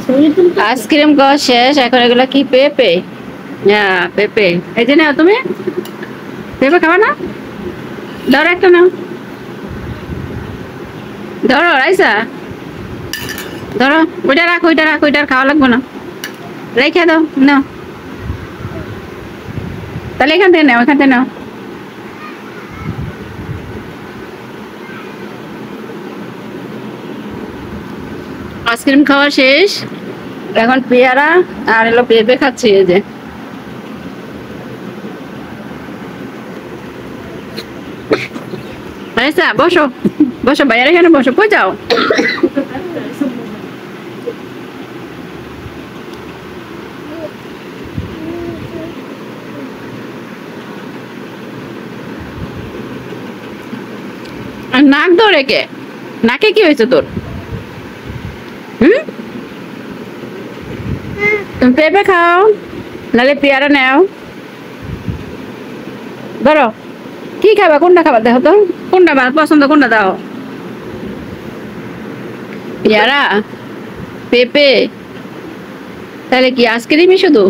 Ice cream খাওয়া শেষ, এখন এগুলো কি পেঁপে? হ্যাঁ পেঁপে, এই যে নাও তুমি পেঁপে খাবা না? ধরো একটা নাও, ধরো রাইসা, ধরো ওইটা রাখ, ওইটা রাখ, ওইটা খাওয়া লাগবে না, রেখে দাও নাও, তাহলে এখান থেকে নাও, এখান থেকে নাও। আইসক্রিম খাওয়া শেষ, এখন পেয়ারা আর এলো পেঁপে খাচ্ছি। এই যে রাইসা বসো, বসো বাইরে, এখানে বসো, কই যাও? নাক ধরে কে? নাকে কি হয়েছে তোর? তুমি পেঁপে খাও, নাহলে পেয়ারা নাও, ধরো কি খাবা, কোনটা খাবার দেখো তো, কোনটা পছন্দ, কোনটা দাও? পেয়ারা, পেঁপে, তাহলে কি আইসক্রিমই শুধু?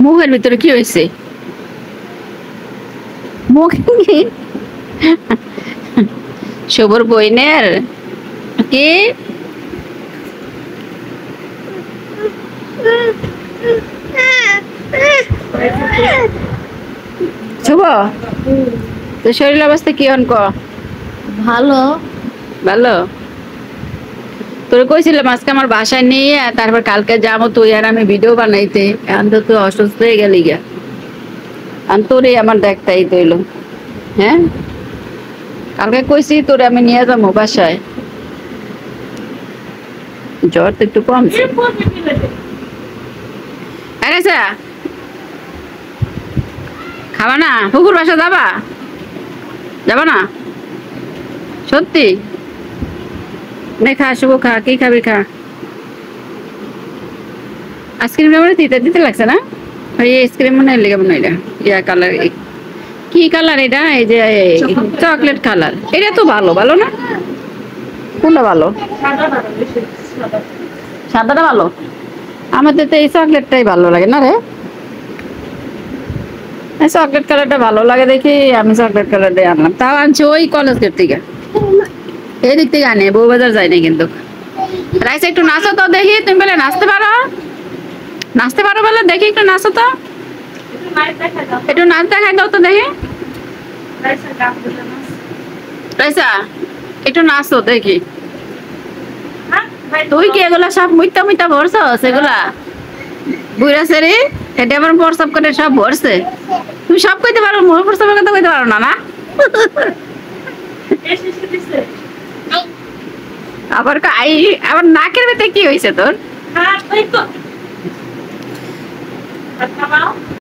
মুখের ভিতরে কি হয়েছে? মুখে কি শুভর বইনের কি? শুভ, তো শরীর অবস্থা কি অনক? ভালো। ভালো? তোর কইছিলাম আজকে আমার বাসায় নিয়ে, তারপর কালকে যাবো, তুই আর আমি ভিডিও বানাইতে, এখন তো তুই অসুস্থ হয়ে গেলি গা, তোরে আমার দেখতেই তৈল। হ্যাঁ কালকে কইছি তোরে আমি নিয়ে যাবো বাসায়, জ্বর তো একটু কমছে। আরে খাবা না? পুকুর বাসা যাবা? যাবা না সত্যি? নে খা শুভ, খা, কি খাবি খা। আইসক্রিমটা মানে তিতা দিতে লাগছে না? ওই আইসক্রিম মনে লেগে মনে হয় ইয়া কালার, কি কালার এটা? এই যে চকলেট কালার, এটা তো ভালো, ভালো না? কোনটা ভালো? সাদাটা ভালো? আমাদের তো এই চকলেটটাই ভালো লাগে না রে, চকলেট কালারটা ভালো লাগে দেখি আমি চকলেট কালারটাই আনলাম, তাও আনছি ওই কলেজ গেট থেকে, এই দিক থেকে আনে, বউবাজার যায়নি কিন্তু। রাইসা একটু নাচো তো দেখি, তুমি বলে নাচতে পারো, নাচতে পারো বলে দেখি, একটু নাচো তো, একটু নাচ দেখাই দাও তো দেখি। রাইসা একটু নাচো দেখি। তুই কি এগুলা সব মুইতা মুইতা ভরছস? এগুলা বুড়া সেরে এটা আবার প্রসাব করে সব ভরছে, তুমি সব কইতে পারো, মোর প্রসাবের কথা কইতে পারো না? না আবার আবার নাকের ভিতরে কি হয়েছে তোর?